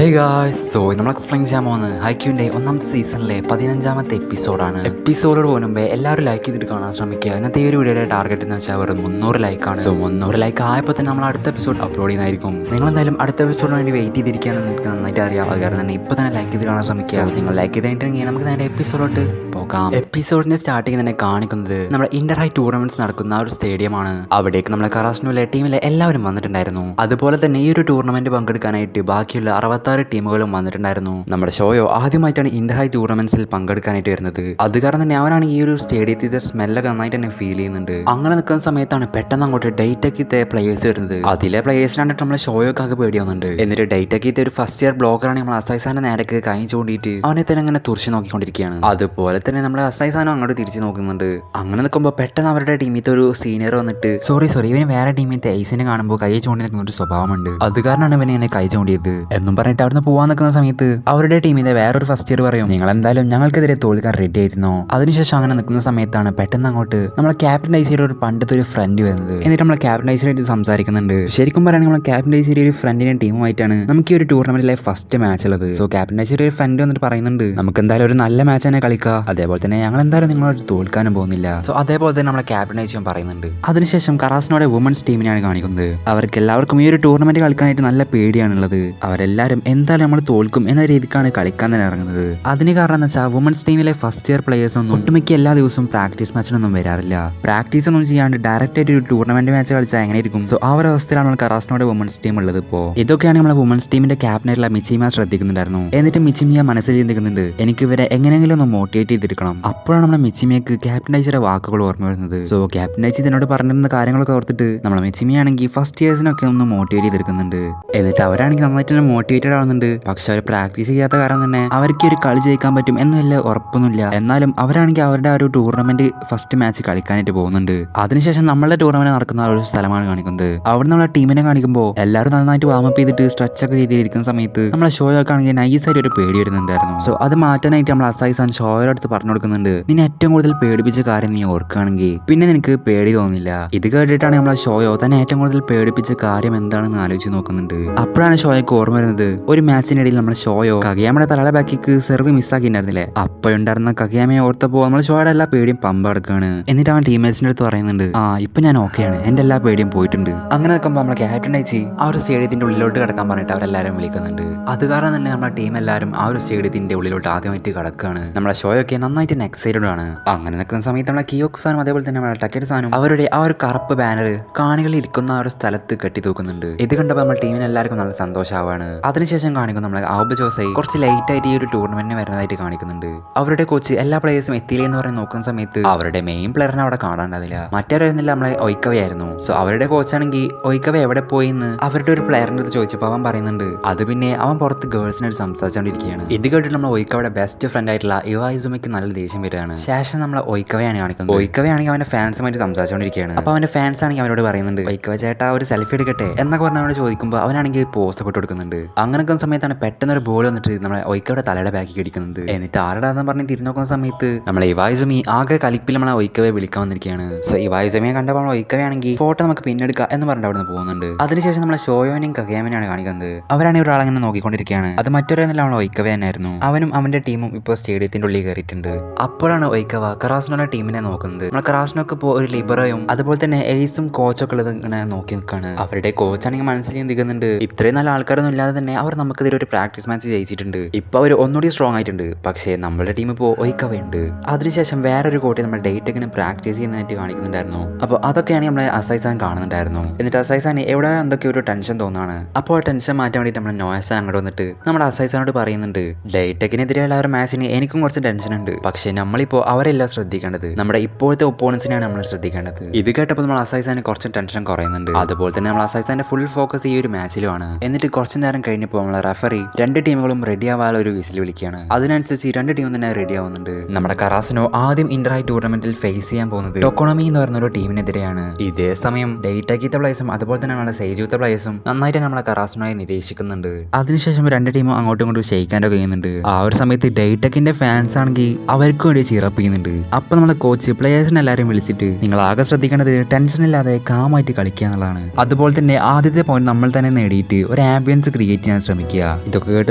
Hey guys, നമ്മൾ explain ചെയ്യാൻ പോകുന്നത് ഹൈക്യൂൻ്റെ ഒന്നാമത്തെ സീസണിലെ 15ാമത്തെ എപ്പിസോഡാണ്. എപ്പിസോഡോട് പോകുമ്പേ എല്ലാവരും ലൈക്ക് ചെയ്തിട്ട് കാണാൻ ശ്രമിക്കുക. ഇന്നത്തെ ഈ ഒരു വീഡിയോയുടെ ടാർഗറ്റ് എന്ന് വെച്ചാൽ വെറും 300 ലൈക്കാണ്. 300 ലൈക്ക് ആയപ്പോൾ തന്നെ നമ്മൾ അടുത്ത എപ്പിസോഡ് അപ്ലോഡ് ചെയ്യുന്നതായിരിക്കും. നിങ്ങൾ എന്തായാലും അടുത്ത എപ്പിസോഡിന് വേണ്ടി വെയിറ്റ് ചെയ്തിരിക്കുകയെന്ന് നിങ്ങൾക്ക് നന്നായിട്ട് അറിയാം. അത് കാരണം തന്നെ ഇപ്പോൾ തന്നെ ലൈക്ക് ചെയ്ത് കാണാൻ ശ്രമിക്കുക. നിങ്ങൾ ലൈക്ക് ചെയ്തിട്ടുണ്ടെങ്കിൽ നമുക്ക് നേരെ എപ്പിസോഡോട്ട് പോകാം. എപ്പിസോഡിന്റെ സ്റ്റാർട്ടിങ് തന്നെ കാണിക്കുന്നത് നമ്മുടെ ഇന്റർ ഹൈ ടൂർണമെന്റ്സ് നടക്കുന്ന ഒരു സ്റ്റേഡിയമാണ്. അവിടേക്ക് നമ്മളെ കറാസ്നോയിലെ ടീമിലെ എല്ലാവരും വന്നിട്ടുണ്ടായിരുന്നു. അതുപോലെ തന്നെ ഈ ഒരു ടൂർണമെന്റ് പങ്കെടുക്കാനായിട്ട് ബാക്കിയുള്ള 66 ടീമുകളും വന്നിട്ടുണ്ടായിരുന്നു. നമ്മുടെ ഷോയോ ആദ്യമായിട്ടാണ് ഇന്റർ ഹൈ ടൂർണമെന്റ്സിൽ പങ്കെടുക്കാനായിട്ട് വരുന്നത്. അത് കാരണം തന്നെ അവനാണ് ഈ ഒരു സ്റ്റേഡിയത്തിലെ സ്മെല്ലൊക്കെ നന്നായിട്ട് തന്നെ ഫീൽ ചെയ്യുന്നുണ്ട്. അങ്ങനെ നിൽക്കുന്ന സമയത്താണ് പെട്ടെന്ന് അങ്ങോട്ട് ഡേറ്റക്കിത്തെ പ്ലേയേഴ്സ് വരുന്നത്. അതിലെ പ്ലേയേഴ്സിനാണ് നമ്മളെ ഷോയോക്കാകെ പേടിയാവുന്നുണ്ട്. എന്നിട്ട് ഡേറ്റക്കിത്തെ ഒരു ഫസ്റ്റ് ഇയർ ബ്ലോക്കറാണ് നമ്മൾ അസൈസാന്റെ നേരക്ക് കൈ ചൂണ്ടിയിട്ട് അവനെ തന്നെ അങ്ങനെ തുറച്ചു നോക്കിക്കൊണ്ടിരിക്കുകയാണ്. അതുപോലെ തന്നെ നമ്മളെ അസൈസാനും അങ്ങോട്ട് തിരിച്ചു നോക്കുന്നുണ്ട്. അങ്ങനെ നിൽക്കുമ്പോൾ പെട്ടെന്ന് അവരുടെ ടീമിത്തെ ഒരു സീനിയർ വന്നിട്ട് സോറി ഇവന് വേറെ ടീമിത്തെ ഐസിനെ കാണുമ്പോൾ കൈ ചൂണ്ടി നിൽക്കുന്ന ഒരു സ്വഭാവമുണ്ട്, അത് കാരണമാണ് ഇവനെ ഇങ്ങനെ കൈ ചൂണ്ടിയത് എന്നും പറഞ്ഞിട്ട് അവിടുന്ന് പോകാൻ നിൽക്കുന്ന സമയത്ത് അവരുടെ ടീമിലെ വേറൊരു ഫസ്റ്റ് ഇയർ പറയും, നിങ്ങൾ എന്തായാലും ഞങ്ങൾക്കെതിരെ തോൽക്കാൻ റെഡി ആയിരുന്നോ. അതിനുശേഷം അങ്ങനെ നിൽക്കുന്ന സമയത്താണ് പെട്ടെന്ന് അങ്ങോട്ട് നമ്മളെ ക്യാപ്റ്റൻ ഐസിയുടെ ഒരു പണ്ടത്തെ ഒരു ഫ്രണ്ട് വരുന്നത്. എന്നിട്ട് നമ്മളെ ക്യാപ്റ്റൻ ഐസിയായിട്ട് സംസാരിക്കുന്നുണ്ട്. ശരിക്കും പറയുകയാണെങ്കിൽ നമ്മളെ ക്യാപ്റ്റൻ ഐസിയുടെ ഒരു ഫ്രണ്ടിന്റെ ടീമുമായിട്ടാണ് നമുക്ക് ഈ ഒരു ടൂർണമെന്റിലെ ഫസ്റ്റ് മാച്ച് ഉള്ളത്. സോ ക്യാപ്റ്റൻ ഐസിയുടെ ഒരു ഫ്രണ്ട് വന്നിട്ട് പറയുന്നുണ്ട്, നമുക്ക് എന്തായാലും ഒരു നല്ല മാച്ച് തന്നെ കളിക്കാം, അതേപോലെ തന്നെ ഞങ്ങൾ എന്തായാലും നിങ്ങളോട് തോൽക്കാനും പോകുന്നില്ല. സോ അതേപോലെ തന്നെ നമ്മളെ ക്യാപ്റ്റൻ ഐസിയും പറയുന്നുണ്ട്. അതിനുശേഷം കറാസ്നോയുടെ വുമൻസ് ടീമിനെയാണ് കാണിക്കുന്നത്. അവർക്ക് എല്ലാവർക്കും ഈ ഒരു ടൂർണമെന്റ് കളിക്കാനായിട്ട് നല്ല പേടിയാണുള്ളത്. അവരെല്ലാവരും എന്തായാലും നമ്മൾ തോൽക്കും എന്ന രീതിക്കാണ് കളിക്കാൻ തന്നെ ഇറങ്ങുന്നത്. അതിന് കാരണം എന്ന് വെച്ചാൽ വുമൻസ് ടീമിലെ ഫസ്റ്റ് ഇയർ പ്ലേയേഴ്സ് ഒന്നും ഒട്ടുമിക്ക എല്ലാ ദിവസവും പ്രാക്ടീസ് മാച്ചിനൊന്നും വരാറില്ല. പ്രാക്ടീസ് ഒന്നും ചെയ്യാണ്ട് ഡയറക്റ്റ് ആയിട്ട് ഒരു ടൂർണമെന്റ് മാച്ച് കളിച്ചാൽ എങ്ങനെയായിരിക്കും. സോ ആ ഒരു അവസ്ഥയിലാണ് കറാസ്നോയുടെ വുമൻസ് ടീം ഉള്ളത്. ഇപ്പോൾ ഇതൊക്കെയാണ് നമ്മളെ വുമൻസ് ടീമിന്റെ ക്യാപ്റ്റനായിട്ടുള്ള മിച്ചിമ ശ്രദ്ധിക്കുന്നുണ്ടായിരുന്നു. എന്നിട്ട് മിച്ചിമിയ മനസ്സിൽ ചിന്തിക്കുന്നുണ്ട്, എനിക്ക് ഇവരെ എങ്ങനെയെങ്കിലും ഒന്ന് മോട്ടിവേറ്റ് ചെയ്തെടുക്കണം. അപ്പോഴാണ് നമ്മുടെ മിച്ചിമിയക്ക് ക്യാപ്റ്റൻ ഐസിയുടെ വാക്കുകൾ ഓർമ്മ വരുന്നത്. സോ ക്യാപ്റ്റൻ ഐസി ഇതിനോട് പറഞ്ഞിരുന്ന കാര്യങ്ങളൊക്കെ ഓർത്തിട്ട് നമ്മളെ മിച്ചിമിയാണെങ്കിൽ ഫസ്റ്റ് ഇയേഴ്സിനൊക്കെ ഒന്ന് മോട്ടിവേറ്റ് ചെയ്തെടുക്കുന്നുണ്ട്. എന്നിട്ട് അവരാണെങ്കിൽ നന്നായിട്ട് തന്നെ മോട്ടിവേറ്റഡ് ആവുന്നുണ്ട്. പക്ഷെ അവർ പ്രാക്ടീസ് ചെയ്യാത്ത കാരണം തന്നെ അവർക്ക് ഒരു കളി ജയിക്കാൻ പറ്റും എന്നല്ല ഉറപ്പൊന്നുമില്ല. എന്നാലും അവരാണെങ്കിൽ അവരുടെ ഒരു ടൂർണമെന്റ് ഫസ്റ്റ് മാച്ച് കളിക്കാനായിട്ട് പോകുന്നുണ്ട്. അതിനുശേഷം നമ്മളുടെ ടൂർണമെന്റ് നടക്കുന്ന ഒരു സ്ഥലമാണ് കാണിക്കുന്നത്. അവിടെ നമ്മളെ ടീമിനെ കാണിക്കുമ്പോൾ എല്ലാവരും നന്നായിട്ട് വാമപ്പ് ചെയ്തിട്ട് സ്ട്രെച്ച് ഒക്കെ ചെയ്തിരിക്കുന്ന സമയത്ത് നമ്മളെ ഷോയൊക്കെ ആണെങ്കിൽ നൈസായിട്ട് ഒരു പേടി വരുന്നുണ്ടായിരുന്നു. സോ അത് മാറ്റാനായിട്ട് നമ്മൾ അസൈസാൻ ഷോയുടെ അടുത്ത് പറഞ്ഞു കൊടുക്കുന്നുണ്ട്, നിന്നെ ഏറ്റവും കൂടുതൽ പേടിപ്പിച്ച കാര്യം നീ ഓർക്കുകയാണെങ്കിൽ പിന്നെ നിനക്ക് പേടി തോന്നില്ല. ഇത് കേട്ടിട്ടാണ് നമ്മളെ ഷോയോ തന്നെ ഏറ്റവും കൂടുതൽ പേടിപ്പിച്ച കാര്യം എന്താണെന്ന് ആലോചിച്ച് നോക്കുന്നുണ്ട്. അപ്പോഴാണ് ഷോയ്ക്ക് ഓർമ്മ വരുന്നത്, ഒരു മാച്ചിനിടയിൽ നമ്മൾ ഷോയോ കഗയാമയുടെ തലയുടെ ബാക്കിക്ക് സെർവ് മിസ്സാക്കിയിട്ടുണ്ടായിരുന്നില്ലേ. അപ്പോഴുണ്ടായിരുന്ന കഗയാമയെ ഓർത്തപ്പോൾ നമ്മൾ ഷോയുടെ എല്ലാ പേടിയും പമ്പെടുക്കുകയാണ്. എന്നിട്ട് അവൻ ടീമേറ്റ്സിന്റെ അടുത്ത് പറയുന്നുണ്ട്, ഇപ്പൊ ഞാൻ ഓക്കെയാണ്, എന്റെ എല്ലാ പേടിയും പോയിട്ടുണ്ട്. അങ്ങനെ നിൽക്കുമ്പോൾ നമ്മളെ ക്യാപ്റ്റൻ അയച്ചി ആ ഒരു സ്റ്റേഡിയത്തിന്റെ ഉള്ളിലോട്ട് കിടക്കാൻ പറഞ്ഞിട്ട് അവരെല്ലാവരും വിളിക്കുന്നുണ്ട്. അത് കാരണം തന്നെ നമ്മുടെ ടീം എല്ലാവരും ആ ഒരു സ്റ്റേഡിയത്തിന്റെ ഉള്ളിലോട്ട് ആദ്യമായിട്ട് കിടക്കുകയാണ്. നമ്മളെ ഷോയൊക്കെ നന്നായിട്ട് എക്സൈറ്റഡ് ആണ്. അങ്ങനെ നിൽക്കുന്ന സമയത്ത് നമ്മളെ കിയോക്ക് സാനും അതേപോലെ തന്നെ നമ്മളെ ടക്കറ്റ് സാനും അവരുടെ ആ ഒരു കറുപ്പ് ബാനർ കാണികളിൽ ഇരിക്കുന്ന ആ ഒരു സ്ഥലത്ത് കെട്ടി തൂക്കുന്നുണ്ട്. ഇത് കണ്ടപ്പോൾ നമ്മുടെ ടീമിന് എല്ലാവർക്കും നല്ല സന്തോഷമാവാണ്. അതിനുശേഷം കാണിക്കും നമ്മളെ ആബ് ജോസായി കുറച്ച് ലൈറ്റ് ആയിട്ട് ഈ ഒരു ടൂർണമെന്റിന് വരുന്നതായിട്ട് കാണിക്കുന്നുണ്ട്. അവരുടെ കോച്ച് എല്ലാ പ്ലേയേഴ്സും എത്തിയില്ലേ എന്ന് പറഞ്ഞ് നോക്കുന്ന സമയത്ത് അവരുടെ മെയിൻ പ്ലെയറിനെ അവിടെ കാണാണ്ടാവില്ല. മറ്റൊരായിരുന്നില്ല നമ്മളെ ഒയ്ക്കവയായിരുന്നു. സോ അവരുടെ കോച്ചാണെങ്കിൽ ഒയ്ക്കവ എവിടെ പോയി എന്ന് അവരുടെ ഒരു പ്ലെയറിന്റെ അടുത്ത് ചോദിച്ചപ്പോൾ അവൻ പറയുന്നുണ്ട്, അത് പിന്നെ അവൻ പുറത്ത് ഗേൾസിനായിട്ട് സംസാരിച്ചുകൊണ്ടിരിക്കുകയാണ്. ഇത് കേട്ടിട്ട് നമ്മളെ ഒയ്ക്കവയുടെ ബെസ്റ്റ് ഫ്രണ്ട് ആയിട്ടുള്ള ഇവായിസുമയ്ക്ക് നല്ല ദേഷ്യം വരികയാണ്. ശേഷം നമ്മളെ ഒയ്ക്കവയാണ് കാണിക്കുന്നത്. ഒയ്ക്കവയാണെങ്കിൽ അവന്റെ ഫാൻസുമായിട്ട് സംസാരിച്ചുകൊണ്ടിരിക്കുകയാണ്. അപ്പൊ അവന്റെ ഫാൻസ് ആണെങ്കിൽ അവനോട് പറയുന്നുണ്ട്, ഒയ്ക്കവ ചേട്ടാ ഒരു സെൽഫി എടുക്കട്ടെ എന്നൊക്കെ പറഞ്ഞ് അവനോട് ചോദിക്കുമ്പോൾ അവനാണെങ്കിൽ പോസ്റ്റ് ഒക്കെ കൊടുക്കുന്നുണ്ട്. അങ്ങനെ നിൽക്കുന്ന സമയത്താണ് പെട്ടെന്ന് ഒരു ബോൾ വന്നിട്ട് നമ്മളെ ഒയ്ക്കവയുടെ തലയുടെ ബാക്കി അടിക്കുന്നത്. എന്നിട്ട് ആരുടാന്ന് പറഞ്ഞ് തിരിഞ്ഞു നോക്കുന്ന സമയത്ത് നമ്മളെ ഇവായിസുമി ആകെ കലിപ്പിൽ നമ്മളെ ഒയ്ക്കവയെ വിളിക്കാൻ വന്നിരിക്കുകയാണ്. സോ ഇവായിസുമിയെ കണ്ടപ്പോൾ നമ്മൾ ഒയ്ക്കവയാണെങ്കിൽ ഫോട്ടോ നമുക്ക് പിന്നെടുക്കാം എന്ന് പറഞ്ഞിട്ട് അവിടെ നിന്ന് പോകുന്നുണ്ട്. അതിനുശേഷം നമ്മളെ ഷോയോനെയും കഗയാമനെയാണ് കാണിക്കുന്നത്. അവരാണ് ഒരാളങ്ങനെ നോക്കിക്കൊണ്ടിരിക്കുകയാണ്. അത് മറ്റൊരാളല്ല നമ്മളെ ഒയ്ക്കവ തന്നെയായിരുന്നു. അവനും അവന്റെ ടീമും ഇപ്പോൾ സ്റ്റേഡിയത്തിന്റെ ഉള്ളിൽ കയറിയിട്ടുണ്ട്. അപ്പോഴാണ് ഒയ്ക്കവ കറാസ്നോയുടെ ടീമിനെ നോക്കുന്നത്. നമ്മളെ കറാസ്നോക്ക് ഇപ്പോൾ ഒരു ലിബറയും അതുപോലെ തന്നെ എലീസും കോച്ചൊക്കെ ഉള്ളത് ഇങ്ങനെ നോക്കി നിൽക്കുകയാണ്. അവരുടെ കോച്ചാണെങ്കിൽ മനസ്സിൽ ചിന്തിക്കുന്നുണ്ട്, ഇത്രയും നല്ല ആൾക്കാരൊന്നും ഇല്ലാതെ തന്നെ അവർ നമുക്കെതിരെ ഒരു പ്രാക്ടീസ് മാച്ച് ജയിച്ചിട്ടുണ്ട്. ഇപ്പൊ അവർ ഒന്നുകൂടി സ്ട്രോങ് ആയിട്ടുണ്ട്. പക്ഷേ നമ്മുടെ ടീം ഇപ്പോൾ ഒയ്ക്കവയുണ്ട്. അതിനുശേഷം വേറൊരു കോട്ടി നമ്മുടെ ഡേറ്റ് ഇങ്ങനെ പ്രാക്ടീസ് ചെയ്യുന്നതായിട്ട് കാണിക്കുന്നുണ്ടായിരുന്നു. അപ്പോൾ അതൊക്കെയാണ് നമ്മളെ അസൈസാൻ കാണുന്നുണ്ടായിരുന്നു. എന്നിട്ട് അസൈസാൻ എവിടെ എന്തൊക്കെ ഒരു ടെൻഷൻ തോന്നാണ്. അപ്പോൾ ആ ടെൻഷൻ മാറ്റാൻ വേണ്ടിയിട്ട് നമ്മൾ നോയസാൻ അങ്ങോട്ട് വന്നിട്ട് നമ്മുടെ അസൈസാനോട് പറയുന്നുണ്ട്, ഡേറ്റക്കിനെതിരെയുള്ള ഒരു മാച്ചിന് എനിക്കും കുറച്ച് ടെൻഷൻ ഉണ്ട്. പക്ഷേ നമ്മളിപ്പോൾ അവരെല്ലാം ശ്രദ്ധിക്കേണ്ടത് നമ്മുടെ ഇപ്പോഴത്തെ ഒപ്പോണൻസിനെയാണ് നമ്മൾ ശ്രദ്ധിക്കേണ്ടത്. ഇത് കേട്ടപ്പോൾ നമ്മൾ അസൈസാന് കുറച്ച് ടെൻഷൻ കുറയുന്നുണ്ട്. അതുപോലെ തന്നെ നമ്മൾ അസൈസാന്റെ ഫുൾ ഫോക്കസ് ഈ ഒരു മാച്ചിലുമാണ്. എന്നിട്ട് കുറച്ചു നേരം കഴിഞ്ഞപ്പോൾ നമ്മളെ റഫറി രണ്ട് ടീമുകളും റെഡി ആവാൻ ഒരു വിസിൽ വിളിക്കുകയാണ്. അതിനനുസരിച്ച് രണ്ട് ടീമും തന്നെ റെഡി ആവുന്നുണ്ട്. നമ്മുടെ കറാസിനോ ആദ്യം ഇന്റർ ഹൈ ടൂർണമെന്റിൽ ഫേസ് ചെയ്യാൻ പോകുന്നത് ടൊക്കോണമി എന്ന് പറയുന്ന ഒരു ടീമിനെതിരെയാണ്. ഇതേ സമയം ഡേറ്റക്കിത്ത പ്ലേയേഴ്സും അതുപോലെ തന്നെ നമ്മുടെ സേജൂത്ത പ്ലേയേഴ്സും നന്നായിട്ട് നമ്മളെ കറാസിനോയെ നിരീക്ഷിക്കുന്നുണ്ട്. അതിനുശേഷം രണ്ട് ടീമും അങ്ങോട്ടും ഇങ്ങോട്ടും ഷെയ്ക്കാൻഡോ ചെയ്യുന്നുണ്ട്. ആ ഒരു സമയത്ത് ഡേറ്റക്കിന്റെ ഫാൻസ് ആണെങ്കിൽ അവർക്ക് വേണ്ടി ചീറപ്പ് ചെയ്യുന്നുണ്ട്. അപ്പൊ നമ്മുടെ കോച്ച് പ്ലേയേഴ്സിനെ എല്ലാവരും വിളിച്ചിട്ട് നിങ്ങൾ ആകെ ശ്രദ്ധിക്കേണ്ടത് ടെൻഷൻ ഇല്ലാതെ കാമായിട്ട് കളിക്കുക എന്നുള്ളതാണ്. അതുപോലെ തന്നെ ആദ്യത്തെ പോയിന്റ് നമ്മൾ തന്നെ നേടിയിട്ട് ഒരു ആംബിയൻസ് ക്രിയേറ്റ് ചെയ്യാൻ ശ്രമിക്കും. ശ്രമിക്കുക. ഇതൊക്കെ കേട്ട്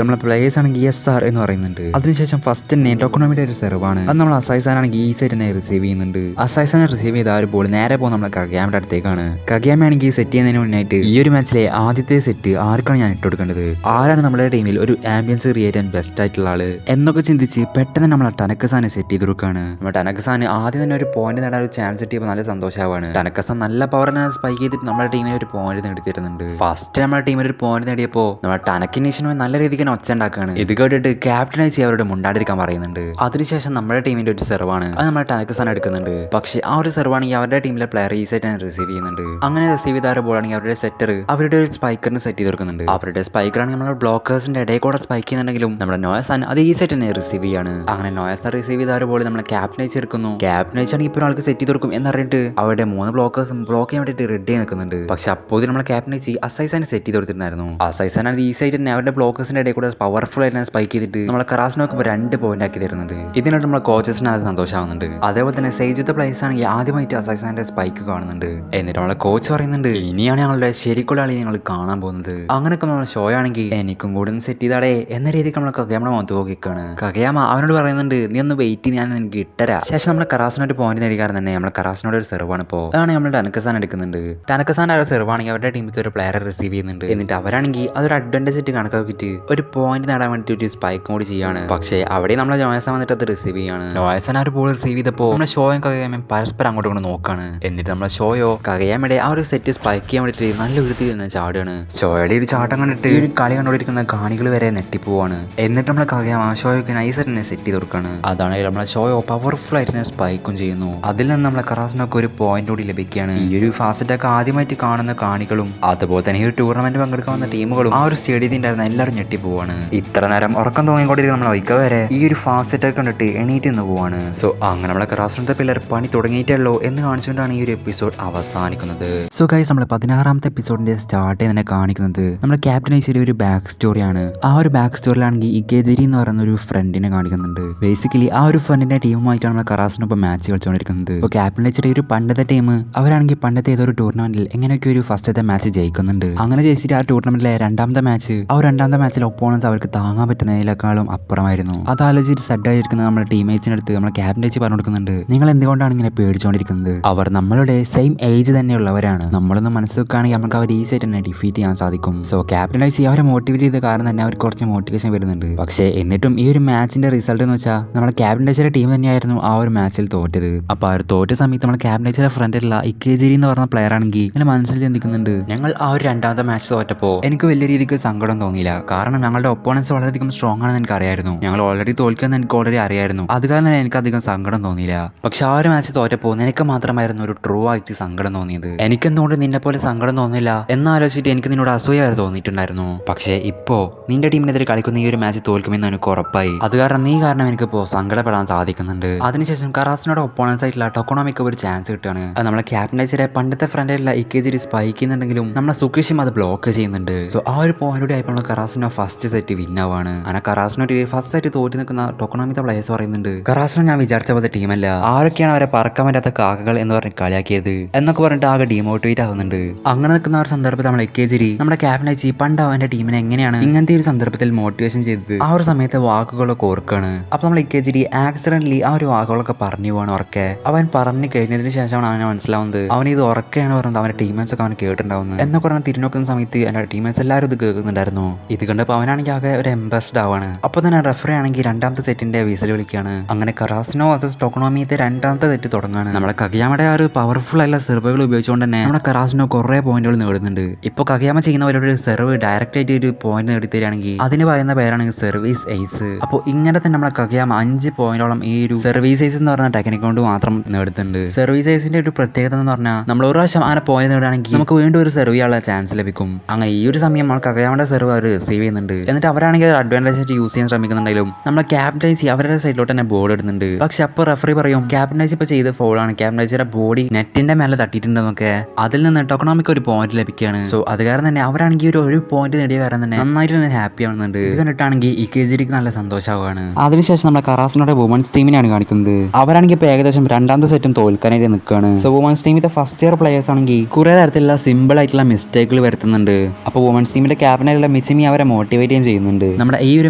നമ്മളെ പ്ലേയേഴ്സ് ആണെങ്കിൽ SR എന്ന് പറയുന്നുണ്ട്. അതിനുശേഷം ഫസ്റ്റ് തന്നെ ടോക്കണോമിയുടെ ഒരു സെർവാണ്. അത് നമ്മൾ അസൈസാൻ ആണെങ്കിൽ ഈ സൈഡ് തന്നെ റിസീവ് ചെയ്യുന്നുണ്ട്. അസൈസാനെ റിസീവ് ചെയ്ത ആ ഒരു ബോൾ നേരെ പോകും നമ്മളെ കഗയാമയുടെ അടുത്തേക്കാണ്. കഗയാമ ആണെങ്കിൽ സെറ്റ് ചെയ്യുന്നതിന് മുന്നായിട്ട് ഈ ഒരു മാച്ചിലെ ആദ്യത്തെ സെറ്റ് ആർക്കാണ് ഞാൻ ഇട്ട് കൊടുക്കേണ്ടത്, ആരാണ് നമ്മുടെ ടീമിൽ ഒരു ആംബിയൻസ് ക്രിയേറ്റ് ചെയ്യാൻ ബെസ്റ്റ് ആയിട്ടുള്ള ആള് എന്നൊക്കെ ചിന്തിച്ച് പെട്ടെന്ന് നമ്മളെ ടനക്കസാനെ സെറ്റ് ചെയ്ത് കൊടുക്കുകയാണ്. നമ്മുടെ ടനക്കസാൻ ആദ്യം തന്നെ ഒരു പോയിന്റ് നേടാൻ ഒരു ചാൻസ് കിട്ടിയപ്പോൾ നല്ല സന്തോഷമാണ്. ടനക്കസാൻ നല്ല പവറിനെ സ്പൈക്ക് ചെയ്തിട്ട് നമ്മുടെ ടീമിന് ഒരു പോയിന്റ് നേടിത്തരുന്നുണ്ട്. ഫസ്റ്റ് നമ്മുടെ ടീമിൽ ഒരു പോയിന്റ് നേടിയപ്പോൾ നമ്മുടെ ടനക്കിനീഷനും നല്ല രീതിക്ക് തന്നെ ഒച്ച ഉണ്ടാക്കുകയാണ്. ഇത് കേട്ടിട്ട് ക്യാപ്റ്റനായി അവരോട് മുണ്ടാടിരിക്കാൻ പറയുന്നുണ്ട്. അതിനുശേഷം നമ്മുടെ ടീമിന്റെ ഒരു സെർവാണ്, അത് നമ്മുടെ ടനക്കസാൻ എടുക്കുന്നുണ്ട്. പക്ഷേ ആ ഒരു സെർവാണെങ്കിൽ അവരുടെ ടീമിലെ പ്ലെയർ ഈ സെറ്റ് റിസീവ് ചെയ്യുന്നുണ്ട്. അങ്ങനെ റിസീവ് ചെയ്ത ഒരു ബോളാണെങ്കിൽ അവരുടെ സെറ്റർ അവരുടെ ഒരു സ്പൈക്കറിന് സെറ്റ് ചെയ്ത് കൊടുക്കുന്നുണ്ട്. അവരുടെ സ്പൈക്കറാണെങ്കിൽ നമ്മുടെ ബ്ലോക്കേഴ്സിന്റെ ഇടയിൽ കൂടെ സ്പൈക്ക് ചെയ്യുന്നുണ്ടെങ്കിലും നമ്മുടെ നോയസാൻ അത് ഈ സെറ്റ് തന്നെ റിസീവ് ചെയ്യാണ്. അങ്ങനെ നോയസാൻ റിസീവ് ചെയ്ത ഒരു ബോൾ നമ്മളെ ക്യാപ്റ്റനൈസ് എടുക്കുന്നു. ക്യാപ്റ്റനൈസ് ആണെങ്കിൽ ഇപ്പോൾ ഒരാൾക്ക് സെറ്റ് ചെയ്ത് കൊടുക്കും എന്നറിഞ്ഞിട്ട് അവരുടെ 3 ബ്ലോക്കേഴ്സും ബ്ലോക്ക് ചെയ്യാൻ വേണ്ടിയിട്ട് റെഡി ആയി നിൽക്കുന്നുണ്ട്. പക്ഷെ അപ്പോൾ നമ്മളെ ക്യാപ്റ്റനൈസ് അസൈസാനെ സെറ്റ് ചെയ്ത് കൊടുത്തിട്ടുണ്ടായിരുന്നു. അസൈസാൻ ഈ സൈറ്റ് തന്നെ അവരുടെ ബ്ലോക്കേഴ്സിന്റെ ഇടയിൽ കൂടെ പവർഫുൾ ആയിട്ട് സ്പൈക്ക് ചെയ്തിട്ട് നമ്മളെ കറാസിനൊക്കെ 2 പോയിന്റ് ആക്കി തരുന്നുണ്ട്. ഇതിനായിട്ട് നമ്മളെ കോച്ചസിന് അത് സന്തോഷമാവുന്നുണ്ട്. അതേപോലെ തന്നെ സേജുത്തെ പ്ലേയേഴ്സ് ആണെങ്കിൽ ആദ്യമായിട്ട് അസൈസാന്റെ സ്പൈക്ക് കാണുന്നുണ്ട്. എന്നിട്ട് നമ്മളെ കോച്ച് പറയുന്നുണ്ട്, ഇനിയാണ് ഞങ്ങളുടെ ശരിക്കുള്ള ആളി ഞങ്ങൾ കാണാൻ പോകുന്നത്. അങ്ങനെയൊക്കെ നമ്മളെ ഷോ ആണെങ്കിൽ എനിക്കും കൂടെ ഒന്ന് സെറ്റ് ചെയ്താടേ എന്ന രീതിക്ക് നമ്മളെ കഗയാമ മുഖത്ത് നോക്കിക്കാണ്. കഗയാമ അവനോട് പറയുന്നുണ്ട്, നീ ഒന്ന് വെയിറ്റ് ഞാൻ എനിക്ക് ഇട്ടരാ. ശേഷം നമ്മളെ കറാസിനോട് പോയിന്റ് നേടിക്കാരൻ തന്നെ നമ്മളെ കറാസിനോട് ഒരു സെർവാണ്. ഇപ്പോൾ അതാണ് നമ്മൾ ടനക്കസാൻ എടുക്കുന്നുണ്ട്. ടനക്കസാൻ ആ സെർവാണെങ്കിൽ അവരുടെ ടീമിൽ ഒരു പ്ലെയറെ റിസീവ് ചെയ്യുന്നുണ്ട്. എന്നിട്ട് അവരാണെങ്കിൽ അതൊരു അഡ്വാൻറ്റേജ് ആയിട്ട് കണക്കാക്കിയിട്ട് ഒരു പോയിന്റ് നേടാൻ വേണ്ടിയിട്ട് ഒരു സ്പൈക്ക് കൂടി ചെയ്യാണ്. പക്ഷേ അവിടെ നമ്മളെ നോയസാൻ വന്നിട്ട് അത് റിസീവ് ചെയ്യാണ്. നോയസാൻ ആ ഒരു ബോൾ റിസീവ് ചെയ്തപ്പോൾ നമ്മളെ ഷോയും കഗയാമയും പരസ്പരം അങ്ങോട്ട് കൊണ്ട് നോക്കാണ്. എന്നിട്ട് നമ്മളെ ഷോയോ കഗയാമയുടെ ആ ഒരു സെറ്റ് സ്പൈക്ക് ചെയ്യാൻ വേണ്ടിയിട്ട് നല്ല ഒരു തന്നെ ചാടുകയാണ്. ഷോയുടെ ഒരു ചാട്ടം കണ്ടിട്ട് ഒരു കളി കണ്ടുകൊണ്ടിരിക്കുന്ന കാണികൾ വരെ നെട്ടിപ്പോവാണ്. എന്നിട്ട് നമ്മളെ കഗയാമ ഷോയ്ക്ക് നൈസായിട്ട് തന്നെ സെറ്റ് ചെയ്ത് കൊടുക്കാണ്. അതാണ് നമ്മളെ ഷോയോ പവർഫുൾ ആയിട്ട് തന്നെ സ്പൈക്കും ചെയ്യുന്നു. അതിൽ നിന്ന് നമ്മളെ കറാസിനൊക്കെ ഒരു പോയിന്റ് കൂടി ലഭിക്കുകയാണ്. ഈ ഒരു ഫാസ്റ്റ് അറ്റാക്ക് ആദ്യമായിട്ട് കാണുന്ന കാണികളും അതുപോലെ തന്നെ ഈ ഒരു ടൂർണമെന്റ് പങ്കെടുക്കാൻ വന്ന ടീമുകളും ആ ഒരു സ്റ്റേഡിയത്തിൽ ഉണ്ടായിരുന്ന എല്ലാവരും ഞെട്ടിപ്പോവാണ്. ഇത്ര നേരം ഉറക്കം തോന്നിക്കൊണ്ടിരിക്കുന്ന നമ്മളെ വൈക്ക വരെ ഈ ഒരു ഫാസ്റ്റ് അറ്റാക്ക് കണ്ടിട്ട് എണീറ്റ് നിന്ന് പോവാണ്. സോ അങ്ങനെ നമ്മളെ കറാസിനത്തെ പിള്ളേർ പണി തുടങ്ങിയിട്ടല്ലോ എന്ന് കാണിച്ചുകൊണ്ടാണ് ഈ ഒരു എപ്പിസോഡ് അവസാനിക്കുന്നത്. സോ ഗൈസ് നമ്മളെ 16ാമത്തെ എപ്പിസോഡിന്റെ സ്റ്റാർട്ട് തന്നെ കാണിക്കുന്നത് നമ്മുടെ ക്യാപ്റ്റനൈസിലെ ഒരു ബാക്ക് സ്റ്റോറിയാണ്. ആ ഒരു ബാക്ക് സ്റ്റോറിലാണെങ്കിൽ ഇക്കേജിരി എന്ന് പറയുന്ന ഒരു ഫ്രണ്ടിനെ കാണിക്കുന്നുണ്ട്. ബേസിക്കലി ആ ഒരു ഫ്രണ്ടിന്റെ ടീമുമായിട്ടാണ് നമ്മൾ കറാസിനൊപ്പം മാച്ച് കളിച്ചുകൊണ്ടിരിക്കുന്നത്. ഇപ്പോൾ ക്യാപ്റ്റനൈസിലെ ഒരു പണ്ടത്തെ ടീം അവരാണെങ്കിൽ പണ്ടത്തെ ഏതൊരു ടൂർണമെന്റിൽ എങ്ങനെയൊക്കെ ഒരു ഫസ്റ്റത്തെ മാച്ച് ജയിക്കുന്നുണ്ട്. അങ്ങനെ ജയിച്ചിട്ട് ആ ടൂർണമെന്റിലെ 2ാമത്തെ മാച്ച് ആ 2ാമത്തെ മാച്ചിലെ ഒപ്പോണൻസ് അവർക്ക് താങ്ങാൻ പറ്റുന്നതിനേക്കാളും അപ്പുറമായിരുന്നു. അത് ആലോചിച്ചിട്ട് സെഡായിരിക്കുന്ന നമ്മുടെ ടീമേറ്റ്സിന് അടുത്ത് നമ്മുടെ ക്യാപ്റ്റനൈസ് പറഞ്ഞു കൊടുക്കുന്നുണ്ട്, നിങ്ങൾ എന്തുകൊണ്ടാണ് ഇങ്ങനെ പേടിച്ചുകൊണ്ടിരിക്കുന്നത്, അവർ നമ്മളുടെ സെയിം ഏജ് തന്നെയുള്ളവരാണ്, നമ്മളൊന്ന് മനസ്സ് വെക്കുകയാണെങ്കിൽ നമുക്ക് അവർ ഈസിയായിട്ട് തന്നെ ഡിഫീറ്റ് ചെയ്യാൻ സാധിക്കും. സോ ക്യാപ്റ്റനൈസ് അവരെ മോട്ടിവേറ്റ് ചെയ്ത കാരണം തന്നെ അവർക്ക് കുറച്ച് മോട്ടിവേഷൻ വരുന്നുണ്ട്. പക്ഷേ എന്നിട്ടും ഈ ഒരു മാച്ചിന്റെ റിസൾട്ട് എന്ന് വെച്ചാൽ നമ്മുടെ ക്യാപ്റ്റനൈസിന്റെ ടീം തന്നെയായിരുന്നു ആ ഒരു മാച്ചിൽ തോറ്റത്. അപ്പോൾ അവർ തോറ്റ സമയത്ത് നമ്മുടെ ക്യാപ്റ്റനൈസിന്റെ ഫ്രണ്ടിലുള്ള ഇക്കേജിരി എന്ന് പറഞ്ഞ പ്ലെയർ ആണെങ്കിൽ ഇങ്ങനെ മനസ്സിൽ ചിന്തിക്കുന്നുണ്ട്, ഞങ്ങൾ ആ ഒരു 2ാമത്തെ മാച്ച് തോറ്റപ്പോൾ എനിക്ക് വലിയ രീതിക്ക് സങ്കടം തോന്നിയില്ല. കാരണം ഞങ്ങളുടെ ഒപ്പോണൻസ് വളരെയധികം സ്ട്രോങ് ആണെന്ന് എനിക്ക് അറിയായിരുന്നു, ഞങ്ങൾ ഓൾറെഡി തോൽക്കുമെന്ന് എനിക്ക് ഓൾറെഡി അറിയായിരുന്നു. അത് കാരണം തന്നെ എനിക്ക് അധികം സങ്കടം തോന്നിയില്ല. പക്ഷെ ആ ഒരു മാച്ച് തോറ്റപ്പോൾ നിനക്ക് മാത്രമായിരുന്നു ഒരു ട്രൂ ആയിട്ട് സങ്കടം തോന്നിയത്. എനിക്കെന്തുകൊണ്ട് നിന്നെ പോലെ സങ്കടം തോന്നില്ല എന്നാലോചിച്ചിട്ട് എനിക്ക് നിന്നോട് അസൂയ വരെ തോന്നിയിട്ടുണ്ടായിരുന്നു. പക്ഷേ ഇപ്പോൾ നിന്റെ ടീമിനെതിരെ കളിക്കുന്ന ഈ ഒരു മാച്ച് തോൽക്കുമെന്ന് എനിക്ക് ഉറപ്പായി. അത് കാരണം നീ കാരണം എനിക്കിപ്പോൾ സങ്കടപ്പെടാൻ സാധിക്കുന്നുണ്ട്. അതിനുശേഷം കറാസിനോട് ഒപ്പോണൻസ് ആയിട്ടുള്ള ടൊക്കോണോമിക്ക് ഒരു ചാൻസ് കിട്ടുകയാണ്. അത് നമ്മളെ ക്യാപ്റ്റനൈസിലെ പണ്ടത്തെ ഫ്രണ്ടായിട്ടുള്ള ഇക്കേജിരി സ്പൈക്ക് ചെയ്യുന്നുണ്ടെങ്കിലും നമ്മളെ സുഖിഷും അത് ബ്ലോക്ക് ചെയ്യുന്നുണ്ട്. സോ ആ ഒരു പോയിന്റ് ആയപ്പോൾ കറാസിനോ ഫസ്റ്റ് സെറ്റ് വിൻ ആവാണ്. അങ്ങനെ കറാസിനോട്ട് ഫസ്റ്റ് സെറ്റ് തോറ്റി നിൽക്കുന്ന ടൊക്കോണോമിത്തെ പ്ലേയേഴ്സ് പറയുന്നുണ്ട്, കറാസിനോ ഞാൻ വിചാരിച്ച പോലത്തെ ടീമല്ല, ആരൊക്കെയാണ് അവരെ പറക്കാൻ പറ്റാത്ത കാക്കകൾ എന്ന് പറഞ്ഞ് കളിയാക്കിയത് എന്നൊക്കെ പറഞ്ഞിട്ട് ആകെ ഡീമോട്ടിവേറ്റ് ആവുന്നുണ്ട്. അങ്ങനെ നിൽക്കുന്ന ഒരു സന്ദർഭത്തിൽ നമ്മൾ ഇക്കേജിരി നമ്മുടെ ക്യാപ്റ്റനൈസി പണ്ട് അവന്റെ ടീമിനെ എങ്ങനെയാണ് ഇങ്ങനത്തെ ഒരു സന്ദർഭത്തിൽ മോട്ടിവേഷൻ ചെയ്തത് ആ ഒരു സമയത്തെ വാക്കുകളൊക്കെ ഓർക്കാണ്. അപ്പൊ നമ്മൾ ഇക്കേജിരി ആക്സിഡന്റലി ആ ഒരു വാക്കുകളൊക്കെ പറഞ്ഞു പോവാണ്. ഉറക്കെ അവൻ പറഞ്ഞു കഴിഞ്ഞതിന് ശേഷമാണ് അവനെ മനസ്സിലാവുന്നത് അവൻ ഇത് ഉറക്കെയാണ് പറയുന്നത് അവന്റെ ടീമേഴ്സ് ഒക്കെ അവൻ കേട്ടിട്ടുണ്ടാവുന്നത് എന്നൊക്കെ പറഞ്ഞ് തിരിഞ്ഞോക്കുന്ന സമയത്ത് എന്റെ ടീമേഴ്സ് എല്ലാവരും ഇത് കേൾക്കുന്നുണ്ടായിരുന്നു. ഇത് കണ്ടപ്പോൾ അവനാണെങ്കിൽ ആകെ ഒരു എംബസ്ഡ് ആവാണ്. അപ്പോൾ തന്നെ റെഫറി ആണെങ്കിൽ 2ാമത്തെ സെറ്റിന്റെ വിസിൽ വിളിക്കുകയാണ്. അങ്ങനെ കറാസിനോ വേഴ്സസ് ടൊക്കോണോമിത്തെ 2ാമത്തെ സെറ്റ് തുടങ്ങാണ്. നമ്മളെ കഗയാമയുടെ ആ ഒരു പവർഫുൾ ആയിട്ടുള്ള സെർവുകൾ ഉപയോഗിച്ചുകൊണ്ട് തന്നെ നമ്മുടെ കറാസിനോ കുറേ പോയിന്റുകൾ നേടുന്നുണ്ട്. ഇപ്പോൾ കഗയാമ ചെയ്യുന്നവരുടെ ഒരു സെർവ് ഡയറക്റ്റ് ആയിട്ട് ഒരു പോയിന്റ് നേടി തരികയാണെങ്കിൽ അതിന് പറയുന്ന പേരാണ് സർവീസ് ഐസ്. അപ്പോൾ ഇങ്ങനെ തന്നെ നമ്മളെ കഗയാമ 5 പോയിന്റോളം ഈ ഒരു സർവീസ് ഐസ് എന്ന് പറഞ്ഞ ടെക്നിക് കൊണ്ട് മാത്രം നേടുന്നുണ്ട്. സർവീസ് ഐസിന്റെ ഒരു പ്രത്യേകത എന്ന് പറഞ്ഞാൽ നമ്മൾ ഒരു പ്രാവശ്യം ആ പോയിന്റ് നേടുകയാണെങ്കിൽ നമുക്ക് വീണ്ടും ഒരു സെർവ് ചെയ്യാനുള്ള ചാൻസ് ലഭിക്കും. അങ്ങനെ ഈ ഒരു സമയം നമ്മൾ കഗയാമയുടെ സെർവ് അവർ സേവ് ചെയ്യുന്നുണ്ട്. എന്നിട്ട് അവരാണെങ്കിൽ അഡ്വാൻറ്റേജ് ആയിട്ട് യൂസ് ചെയ്യാൻ ശ്രമിക്കുന്നുണ്ടെങ്കിലും നമ്മളെ ക്യാപ്റ്റനൈസി അവരുടെ സൈഡിലോട്ട് തന്നെ ബോൾ ഇടുന്നുണ്ട്. പക്ഷെ അപ്പോൾ റെഫറി പറയും ക്യാപ്റ്റനൈസി ഇപ്പോൾ ചെയ്ത ഫോളാണ്, ക്യാപ്റ്റനൈസിയുടെ ബോഡി നെറ്റിന്റെ മേലെ തട്ടിയിട്ടുണ്ടെന്നൊക്കെ. അതിൽ നിന്ന് ടൊക്കോണോമിക്ക് ഒരു പോയിന്റ് ലഭിക്കുകയാണ്. സോ അത് കാരണം തന്നെ അവരാണെങ്കിൽ ഒരു പോയിന്റ് നേടിയ കാരണം തന്നെ നന്നായിട്ട് തന്നെ ഹാപ്പി ആവുന്നുണ്ട്. ഇത് കണ്ടിട്ടാണെങ്കിൽ ഈ കേജിരിക്ക് നല്ല സന്തോഷമാവുകയാണ്. അതിനുശേഷം നമ്മുടെ കറാസിനോടെ വുമൻസ് ടീമിനെയാണ് കാണിക്കുന്നത്. അവരാണെങ്കിൽ ഇപ്പോൾ ഏകദേശം 2ാമത്തെ സെറ്റും തോൽക്കാനായിട്ട് നിൽക്കുകയാണ്. സോ വുമൻസ് ടീമിന്റെ ഫസ്റ്റ് ഇയർ പ്ലേയേഴ്സ് ആണെങ്കിൽ കുറെ തരത്തിലുള്ള സിമ്പിൾ ആയിട്ടുള്ള മിസ്റ്റേക്കുകൾ വരുത്തുന്നുണ്ട്. അപ്പോൾ വുമൻസ് ടീമിന്റെ ക്യാപ്റ്റനായിട്ടുള്ള മാത്രമല്ല മിച്ചിമി അവരെ മോട്ടിവേറ്റ് ചെയ്യുന്നുണ്ട്. നമ്മുടെ ഈ ഒരു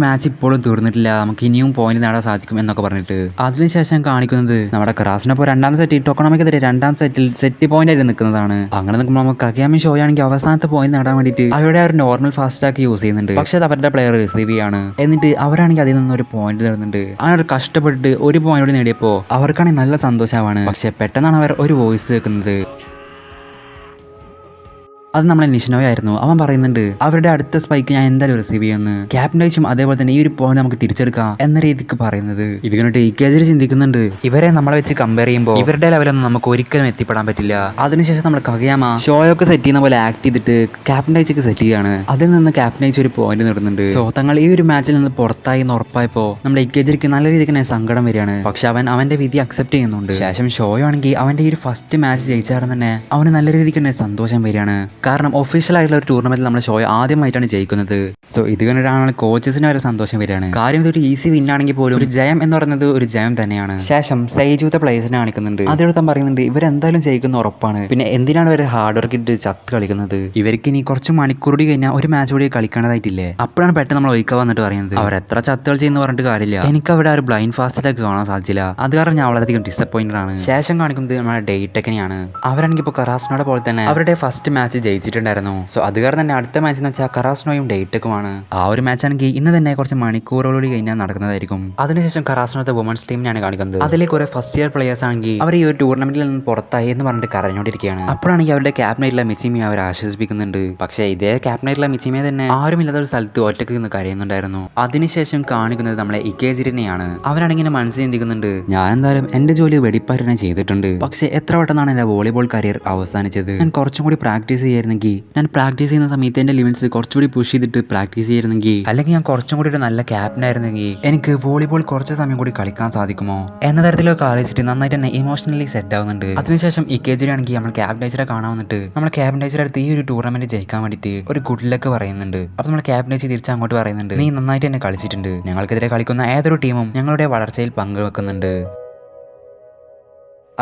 മാച്ച് ഇപ്പോഴും തീർന്നിട്ടില്ല, നമുക്ക് ഇനിയും പോയിന്റ് നേടാൻ സാധിക്കും എന്നൊക്കെ പറഞ്ഞിട്ട്. അതിനുശേഷം കാണിക്കുന്നത് നമ്മുടെ ക്രാസിനൊപ്പം രണ്ടാം സെറ്റ് ടോക്കണോമിക്കെതിരെ രണ്ടാം സെറ്റിൽ സെറ്റ് പോയിന്റ് ആയിട്ട് നിൽക്കുന്നതാണ്. അങ്ങനെ നിൽക്കുമ്പോൾ നമുക്ക് കഗയാമി ഷോ ആണെങ്കിൽ അവസാനത്തെ പോയിന്റ് നേടാൻ വേണ്ടിയിട്ട് അവരുടെ ഒരു നോർമൽ ഫാസ്റ്റ് ആക്കി യൂസ് ചെയ്യുന്നുണ്ട്. പക്ഷേ അത് അവരുടെ പ്ലെയർ റിസീവ് ചെയ്യാണ്. എന്നിട്ട് അവരാണെങ്കിൽ അതിൽ നിന്ന് ഒരു പോയിന്റ് നേടുന്നുണ്ട്. അങ്ങനെ ഒരു കഷ്ടപ്പെട്ട് ഒരു പോയിന്റ് നേടിയപ്പോൾ അവർക്കാണെങ്കിൽ നല്ല സന്തോഷമാണ്. പക്ഷെ പെട്ടെന്നാണ് അവർ ഒരു വോയിസ് കേൾക്കുന്നത്. അത് നമ്മളെ നിഷ്നോയായിരുന്നു. അവൻ പറയുന്നുണ്ട് അവരുടെ അടുത്ത സ്പൈക്ക് ഞാൻ എന്തായാലും റിസീവ് ചെയ്യുന്നു. ക്യാപ്റ്റൻ അയച്ചും അതേപോലെ തന്നെ ഈ ഒരു പോയിന്റ് നമുക്ക് തിരിച്ചെടുക്കാം എന്ന രീതിക്ക് പറയുന്നത്. ഇവരുടെ ടീക്കേജിൽ ചിന്തിക്കുന്നുണ്ട് ഇവരെ നമ്മളെ വെച്ച് കമ്പയർ ചെയ്യുമ്പോൾ ഇവരുടെ ലെവലൊന്നും നമുക്ക് ഒരിക്കലും എത്തിപ്പെടാൻ പറ്റില്ല. അതിനുശേഷം നമ്മൾ കഗയാമ ഷോയൊക്കെ സെറ്റ് ചെയ്യുന്ന പോലെ ആക്ട് ചെയ്തിട്ട് ക്യാപ്റ്റൻ അയച്ചൊക്കെ സെറ്റ് ചെയ്യാണ്. അതിൽ നിന്ന് ക്യാപ്റ്റൻ അയച്ച് ഒരു പോയിന്റ് നേടുന്നുണ്ട്. സോ തങ്ങൾ ഈ ഒരു മാച്ചിൽ നിന്ന് പുറത്തായി എന്ന് ഉറപ്പായപ്പോൾ നമ്മുടെ ഇക്കേജിക്ക് നല്ല രീതിക്ക് തന്നെ സങ്കടം വരികയാണ്. പക്ഷെ അവൻ അവന്റെ വിധി അക്സെപ്റ്റ് ചെയ്യുന്നുണ്ട്. ശേഷം ഷോയോ ആണെങ്കിൽ അവന്റെ ഈ ഒരു ഫസ്റ്റ് മാച്ച് ജയിച്ചാലും തന്നെ അവന് നല്ല രീതിക്ക് തന്നെ സന്തോഷം വരികയാണ്. കാരണം ഒഫീഷ്യൽ ആയിട്ടുള്ള ഒരു ടൂർണമെന്റിൽ നമ്മുടെ ഷോ ആദ്യമായിട്ടാണ് ജയിക്കുന്നത്. സോ ഇത് കണ്ടിട്ടാണ് കോച്ചസിന് വരെ സന്തോഷം വരികയാണ്. കാര്യം ഇതൊരു ഈസി വിൻ ആണെങ്കിൽ പോലും ഒരു ജയം എന്ന് പറയുന്നത് ഒരു ജയം തന്നെയാണ്. ശേഷം സൈജൂത്തെ പ്ലേയേഴ്സിനെ കാണിക്കുന്നുണ്ട്. അതിലെടുത്താൻ പറയുന്നുണ്ട് ഇവരെന്തായാലും ജയിക്കുന്ന ഉറപ്പാണ്. പിന്നെ എന്തിനാണ് ഇവർ ഹാർഡ് വർക്ക് ഇട്ട് ചത്ത് കളിക്കുന്നത്? ഇവർക്ക് ഇനി കുറച്ച് മണിക്കൂർ കൂടി കഴിഞ്ഞാൽ ഒരു മാച്ച് കൂടി കളിക്കേണ്ടതായിട്ടില്ലേ? അപ്പോഴാണ് പെട്ടെന്ന് നമ്മൾ ഒഴിക്കാൻ വന്നിട്ട് പറയുന്നത് അവർ എത്ര ചത്തുകൾ ചെയ്യുന്ന പറഞ്ഞിട്ട് കാര്യമില്ല. എനിക്ക് അവിടെ ഒരു ബ്ലൈൻഡ് ഫാസ്റ്റിലേക്ക് കാണാൻ സാധിച്ചില്ല. അത് കാരണം ഞാൻ വളരെയധികം ഡിസപ്പോയിന്റഡ് ആണ്. ശേഷം കാണിക്കുന്നത് നമ്മുടെ ഡേറ്റെക്കിനെയാണ്. അവരാണെങ്കിൽ ഇപ്പോൾ കറാസ്നോടെ പോലെ തന്നെ അവരുടെ ഫസ്റ്റ് മാച്ച് ജയിച്ചിട്ടുണ്ടായിരുന്നു. സോ അത് കാരണം തന്നെ അടുത്ത മാച്ച് എന്ന് വെച്ചാൽ കറാസ്നോയും ഡേറ്റെക്കുമാണ്. ആ ഒരു മാച്ച് ആണെങ്കിൽ ഇന്ന് തന്നെ കുറച്ച് മണിക്കൂറുകളോട് കഴിഞ്ഞാൽ നടക്കുന്നതായിരിക്കും. അതിനുശേഷം കറാസ്നോത്തെ വുമൻസ് ടീമിനെയാണ് കാണിക്കുന്നത്. അതിലെ കുറെ ഫസ്റ്റ് ഇയർ പ്ലേയേഴ്സ് ആണെങ്കിൽ അവർ ഈ ഒരു ടൂർണമെന്റിൽ നിന്ന് പുറത്തായി എന്ന് പറഞ്ഞിട്ട് കരഞ്ഞോണ്ടിരിക്കുകയാണ്. അപ്പോഴാണെങ്കിൽ അവരുടെ ക്യാപ്റ്റനായിട്ടുള്ള മിച്ചിമിയെ അവർ ആശ്വസിപ്പിക്കുന്നുണ്ട്. പക്ഷേ ഇതേ ക്യാപ്റ്റനായിട്ടുള്ള മിച്ചിമിയെ തന്നെ ആരുമില്ലാത്ത ഒരു സ്ഥലത്ത് ഒറ്റയ്ക്ക് നിന്ന് കരയുന്നുണ്ടായിരുന്നു. അതിനുശേഷം കാണിക്കുന്നത് നമ്മളെ ഇക്കേജിനെയാണ്. അവരാണെങ്കിൽ മനസ്സിൽ ചിന്തിക്കുന്നുണ്ട് ഞാൻ എന്തായാലും എന്റെ ജോലി വെടിപ്പാരനെ ചെയ്തിട്ടുണ്ട്. പക്ഷേ എത്ര പെട്ടെന്നാണ് എന്റെ വോളിബോൾ കരിയർ അവസാനിച്ചത്. ഞാൻ കുറച്ചും കൂടി പ്രാക്ടീസ് ചെയ്യായിരുന്നെങ്കിൽ, ഞാൻ പ്രാക്ടീസ് ചെയ്യുന്ന സമയത്ത് എന്റെ ലിമിറ്റ്സ് കുറച്ചുകൂടി പുഷ് ചെയ്തിട്ട് പ്രാക്ടീസ് ചെയ്യായിരുന്നെങ്കിൽ, അല്ലെങ്കിൽ ഞാൻ കുറച്ചും കൂടി ഒരു നല്ല ക്യാപ്റ്റൻ ആയിരുന്നെങ്കിൽ എനിക്ക് വോളിബോൾ കുറച്ച് സമയം കൂടി കളിക്കാൻ സാധിക്കുമോ എന്ന തരത്തിലൊക്കെ ആലോചിച്ചിട്ട് നന്നായിട്ട് തന്നെ ഇമോഷണലി സെറ്റ് ആവുന്നുണ്ട്. അതിനുശേഷം ഇക്കേജിലാണെങ്കിൽ നമ്മൾ ക്യാപ്റ്റൻ ടീച്ചറെ കാണാൻ വന്നിട്ട് നമ്മൾ ക്യാപ്റ്റൻ ടീച്ചറെ അടുത്ത് ഈ ഒരു ടൂർണമെന്റ് ജയിക്കാൻ വേണ്ടിയിട്ട് ഒരു ഗുഡ് ലക്ക് പറയുന്നുണ്ട്. അപ്പോൾ നമ്മൾ ക്യാപ്റ്റൻ ടീച്ചർ തിരിച്ച് അങ്ങോട്ട് പറയുന്നുണ്ട് നീ നന്നായിട്ട് തന്നെ കളിച്ചിട്ടുണ്ട്. ഞങ്ങൾക്കെതിരെ കളിക്കുന്ന ഏതൊരു ടീമും ഞങ്ങളുടെ വളർച്ചയിൽ പങ്കുവെക്കുന്നുണ്ട്.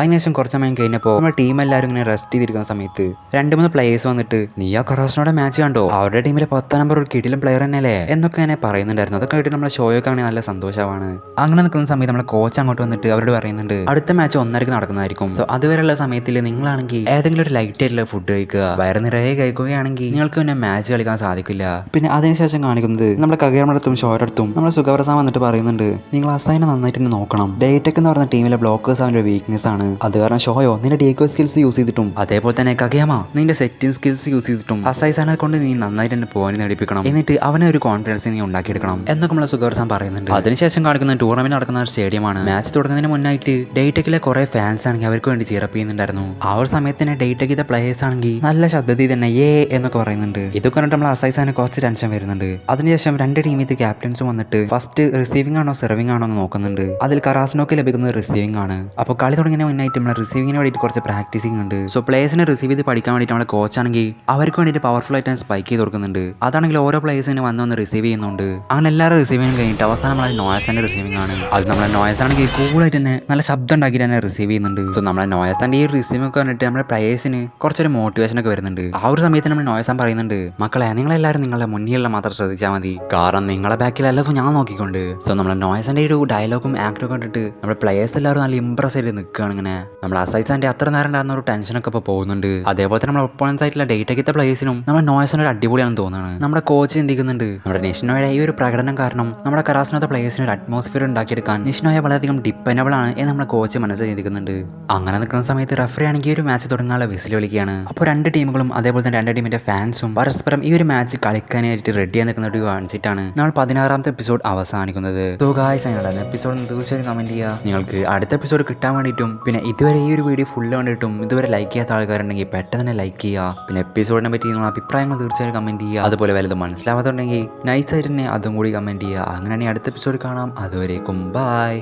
അതിനുശേഷം കുറച്ച് സമയം കഴിഞ്ഞപ്പോൾ നമ്മുടെ ടീം എല്ലാവരും ഇങ്ങനെ റെസ്റ്റ് ചെയ്തിരിക്കുന്ന സമയത്ത് 2-3 പ്ലേയേഴ്സ് വന്നിട്ട് നീ ആ കറാസ്നോടെ മാച്ച് കണ്ടോ? അവരുടെ ടീമിലെ 10ാം നമ്പർ ഒരു കിടിലൻ പ്ലെയർ തന്നെയല്ലേ എന്നൊക്കെ അങ്ങനെ പറയുന്നുണ്ടായിരുന്നു. അതൊക്കെ ആയിട്ട് നമ്മുടെ ഷോയൊക്കെ ആണെങ്കിൽ നല്ല സന്തോഷമാണ്. അങ്ങനെ നിൽക്കുന്ന സമയത്ത് നമ്മുടെ കോച്ച് അങ്ങോട്ട് വന്നിട്ട് അവരോട് പറയുന്നുണ്ട് അടുത്ത മാച്ച് 1:30 നടക്കുന്നതായിരിക്കും. സോ അതുവരെയുള്ള സമയത്തിൽ നിങ്ങളാണെങ്കിൽ ഏതെങ്കിലും ഒരു ലൈറ്റ് ആയിട്ടുള്ള ഫുഡ് കഴിക്കുക. വയറ് നിറയെ കഴിക്കുകയാണെങ്കിൽ നിങ്ങൾക്ക് പിന്നെ മാച്ച് കളിക്കാൻ സാധിക്കില്ല. പിന്നെ അതിനുശേഷം കാണിക്കുന്നത് നമ്മുടെ കഗയാമടുത്തും ഷോയുടെ നമ്മുടെ സുഖപ്രസാദ് വന്നിട്ട് പറയുന്നുണ്ട് നിങ്ങൾ അസൈനെ നന്നായിട്ട് തന്നെ നോക്കണം. ഡേറ്റെക് എന്ന് പറഞ്ഞ ടീമിലെ ബ്ലോക്കേഴ്സ് അവൻ്റെ വീക്ക്നെസ് ആണ്. അത് കാരണം ഷോയോ നിന്റെ ഡേക്കോ സ്കിൽസ് യൂസ് ചെയ്തിട്ടും അതേപോലെ തന്നെ കഗയാമ നിന്റെ സെറ്റിംഗ് സ്കിൽസ് യൂസ് ചെയ്തിട്ടും അസൈസാനെ കൊണ്ട് നീ നന്നായിട്ട് തന്നെ പോയിന്റ് നേടിപ്പിക്കണം. എന്നിട്ട് അവനെ ഒരു കോൺഫിഡൻസ് നീ ഉണ്ടാക്കിയെടുക്കണം എന്നൊക്കെ നമ്മളെ സുഖവർസാൻ പറയുന്നുണ്ട്. അതിനുശേഷം കാണിക്കുന്ന ടൂർണമെന്റ് നടക്കുന്ന ഒരു സ്റ്റേഡിയമാണ്. മാച്ച് തുടങ്ങുന്നതിന് മുന്നായിട്ട് ഡേറ്റെക്കിലെ കുറെ ഫാൻസ് ആണെങ്കിൽ അവർക്ക് വേണ്ടി ചിറപ്പ് ചെയ്യുന്നുണ്ടായിരുന്നു. ആ ഒരു സമയത്ത് തന്നെ ഡേറ്റെക്കിന്റെ പ്ലേയേഴ്സ് ആണെങ്കിൽ നല്ല ശബ്ദത്തിൽ തന്നെ എന്നൊക്കെ പറയുന്നുണ്ട്. ഇതൊക്കെ കണ്ടിട്ട് നമ്മൾ അസൈസാനെ കുറച്ച് ടെൻഷൻ വരുന്നുണ്ട്. അതിനുശേഷം 2 ടീമിൽ ക്യാപ്റ്റൻസ് വന്നിട്ട് ഫസ്റ്റ് റിസീവിംഗ് ആണോ സെർവിംഗ് ആണോ എന്ന് നോക്കുന്നുണ്ട്. അതിൽ കറാസ്നോക്ക് ലഭിക്കുന്നത് റിസീവിംഗ് ആണ്. അപ്പോൾ കളി തുടങ്ങുന്നതിന് മുന്നായിട്ട് നമ്മൾ റിസീവിങ്ങിന് വേണ്ടിയിട്ട് കുറച്ച് പ്രാക്ടീസിംഗ് ഉണ്ട്. സോ പ്ലേയേഴ്സിനെ റിസീവ് ചെയ്ത് പഠിക്കാൻ വേണ്ടിയിട്ട് നമ്മുടെ കോച്ച് ആണെങ്കിൽ അവർക്ക് വേണ്ടിയിട്ട് പവർഫുൾ ആയിട്ട് സ്പൈക്ക് ചെയ്ത് കൊടുക്കുന്നുണ്ട്. അതാണെങ്കിൽ ഓരോ പ്ലേയേഴ്സിനെ വന്ന് റിസീവ് ചെയ്യുന്നുണ്ട്. അങ്ങനെ എല്ലാവരും റിസീവിങ് കഴിഞ്ഞിട്ട് അവസാനം നമ്മളെ നോയസിന്റെ റിസീവിംഗ് ആണ്. അത് നമ്മളെ നോയസ് ആണെങ്കിൽ കൂളായിട്ട് തന്നെ നല്ല ശബ്ദം ഉണ്ടാക്കിയിട്ട് തന്നെ റിസീവ് ചെയ്യുന്നുണ്ട്. സോ നമ്മളെ നോയസിന്റെ ഈ റിസീവിംഗ് ഒക്കെ കണ്ടിട്ട് നമ്മുടെ പ്ലേയേഴ്സിന് കുറച്ചൊരു മോട്ടിവേഷൻ ഒക്കെ വരുന്നുണ്ട്. ആ ഒരു സമയത്ത് നമ്മൾ നോയസാൻ പറയുന്നുണ്ട് മക്കളെ നിങ്ങളെല്ലാവരും നിങ്ങളുടെ മുന്നിലുള്ള മാത്രം ശ്രദ്ധിച്ചാൽ മതി. കാരണം നിങ്ങളെ ബാക്കിൽ എല്ലാതും ഞാൻ നോക്കിക്കൊണ്ട്. സോ നമ്മളെ നോയസിന്റെ ഒരു ഡയലോഗും ആക്ടും കണ്ടിട്ട് നമ്മുടെ പ്ലേയേഴ്സ് എല്ലാവരും നല്ല ഇംപ്രസ് ആയിട്ട് നിൽക്കുകയാണ്. ഇങ്ങനെ നമ്മൾ അസൈസാന്റെ അത്ര നേരം ഉണ്ടായിരുന്ന ഒരു ടെൻഷനൊക്കെ ഇപ്പോൾ പോകുന്നുണ്ട്. അതേപോലെ തന്നെ നമ്മുടെ ഒപ്പോണൻസ് ആയിട്ടുള്ള ഡേറ്റെക്കിത്തെ പ്ലേയേഴ്സിനും നമ്മുടെ നോയസിന് ഒരു അടിപൊളിയാണെന്ന് തോന്നുന്നത്. നമ്മുടെ കോച്ച് ചിന്തിക്കുന്നുണ്ട് നമ്മുടെ നിഷ്നോയുടെ ഈ ഒരു പ്രകടനം കാരണം നമ്മുടെ കറാസ്നോത്തെ പ്ലേയേഴ്സിന് ഒരു അറ്റ്മോസ്ഫിയർ ഉണ്ടാക്കിയെടുക്കാൻ നിഷ്നോയെ വളരെയധികം ഡിപ്പെൻഡബിൾ ആണ് എന്ന് നമ്മുടെ കോച്ച് മനസ്സിൽ ചിന്തിക്കുന്നുണ്ട്. അങ്ങനെ നിൽക്കുന്ന സമയത്ത് റഫറി ആണെങ്കിൽ ഈ ഒരു മാച്ച് തുടങ്ങാനുള്ള വിസിൽ വിളിക്കുകയാണ്. അപ്പോൾ 2 ടീമുകളും അതേപോലെ തന്നെ 2 ടീമിന്റെ ഫാൻസും പരസ്പരം ഈ ഒരു മാച്ച് കളിക്കാനായിട്ട് റെഡിയായി നിൽക്കുന്ന ഒരു കാണിച്ചിട്ടാണ് നമ്മൾ 16ാമത്തെ എപ്പിസോഡ് അവസാനിക്കുന്നത്. സോ ഗായ്സ് അതിനുള്ള എപ്പിസോഡ് തീർച്ചയായും കമന്റ് ചെയ്യുക. നിങ്ങൾക്ക് അടുത്ത എപ്പിസോഡ് കിട്ടാൻ വേണ്ടിയിട്ടും പിന്നെ ഇതുവരെ ഈ ഒരു വീഡിയോ ഫുള്ള് കണ്ടിട്ടും ഇതുവരെ ലൈക്ക് ചെയ്യാത്ത ആൾക്കാരുണ്ടെങ്കിൽ പെട്ടെന്ന് തന്നെ ലൈക്ക് ചെയ്യുക. പിന്നെ എപ്പിസോഡിനെ പറ്റി നിങ്ങളുടെ അഭിപ്രായങ്ങൾ തീർച്ചയായും കമന്റ് ചെയ്യുക. അതുപോലെ വല്ലതും മനസ്സിലാവാത്തുണ്ടെങ്കിൽ നൈസായിട്ട് തന്നെ അതും കൂടി കമന്റ് ചെയ്യുക. അങ്ങനെയാണെങ്കിൽ അടുത്ത എപ്പിസോഡ് കാണാം. അതുവരേക്കും ബൈ.